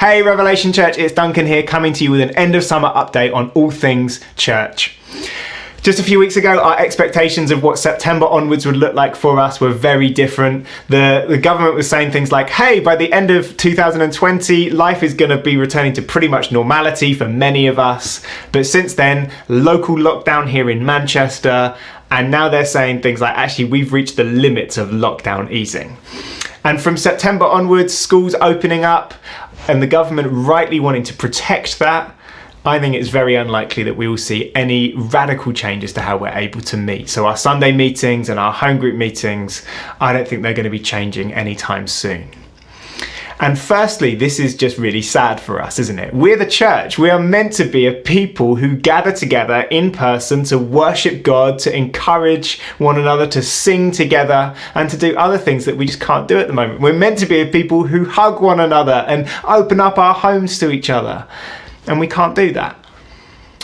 Hey Revelation Church, it's Duncan here coming to you with an end of summer update on all things church. Just a few weeks ago, our expectations of what September onwards would look like for us were very different. The government was saying things like, hey, by the end of 2020, life is going to be returning to pretty much normality for many of us. But since then, local lockdown here in Manchester, and now they're saying things like, actually, we've reached the limits of lockdown easing. And from September onwards, schools opening up, and the government rightly wanting to protect that, I think it's very unlikely that we will see any radical changes to how we're able to meet. So our Sunday meetings and our home group meetings, I don't think they're going to be changing anytime soon. And firstly, this is just really sad for us, isn't it? We're the church. We are meant to be a people who gather together in person to worship God, to encourage one another, to sing together, and to do other things that we just can't do at the moment. We're meant to be a people who hug one another and open up our homes to each other. And we can't do that.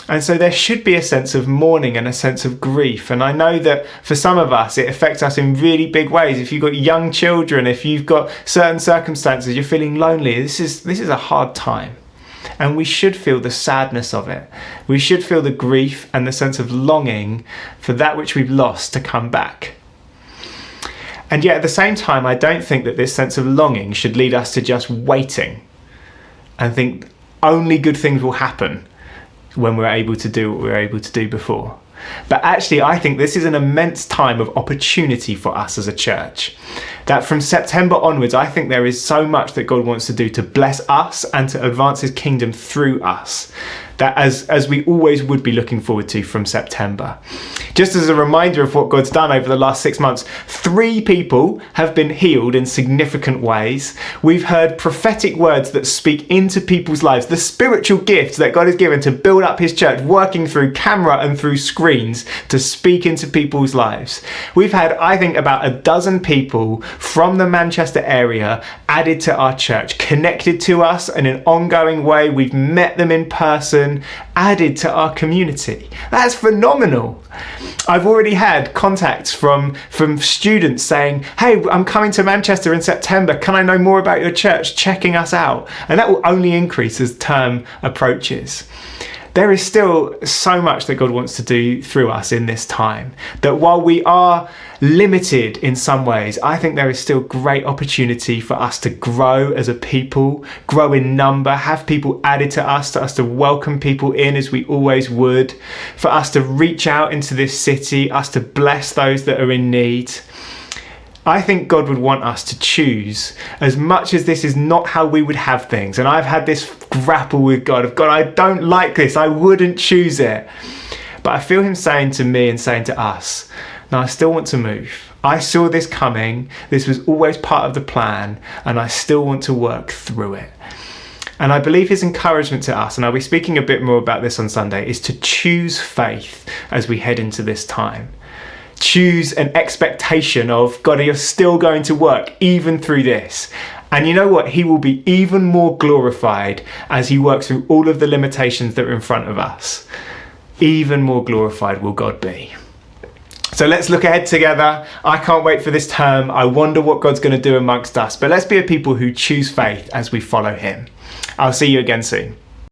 And so there should be a sense of mourning and a sense of grief. And I know that for some of us, it affects us in really big ways. If you've got young children, if you've got certain circumstances, you're feeling lonely, this is a hard time. And we should feel the sadness of it. We should feel the grief and the sense of longing for that which we've lost to come back. And yet at the same time, I don't think that this sense of longing should lead us to just waiting and think only good things will happen when we're able to do what we were able to do before. But actually, I think this is an immense time of opportunity for us as a church. That from September onwards, I think there is so much that God wants to do to bless us and to advance his kingdom through us. That as we always would be looking forward to from September. Just as a reminder of what God's done over the last 6 months, 3 people have been healed in significant ways. We've heard prophetic words that speak into people's lives, the spiritual gifts that God has given to build up his church, working through camera and through screens to speak into people's lives. We've had, I think, about a dozen people from the Manchester area added to our church, connected to us in an ongoing way. We've met them in person, added to our community. That's phenomenal. I've already had contacts from students saying, hey, I'm coming to Manchester in September. Can I know more about your church? Checking us out. And that will only increase as term approaches. There is still so much that God wants to do through us in this time, that while we are limited in some ways, I think there is still great opportunity for us to grow as a people, grow in number, have people added to us to welcome people in as we always would, for us to reach out into this city, us to bless those that are in need. I think God would want us to choose, as much as this is not how we would have things. And I've had this grapple with God of, God, I don't like this. I wouldn't choose it. But I feel him saying to me and saying to us, no, I still want to move. I saw this coming. This was always part of the plan. And I still want to work through it. And I believe his encouragement to us, and I'll be speaking a bit more about this on Sunday, is to choose faith as we head into this time. Choose an expectation of, God, you're still going to work even through this. And you know what? He will be even more glorified as he works through all of the limitations that are in front of us. Even more glorified will God be. So let's look ahead together. I can't wait for this term. I wonder what God's going to do amongst us. But let's be a people who choose faith as we follow him. I'll see you again soon.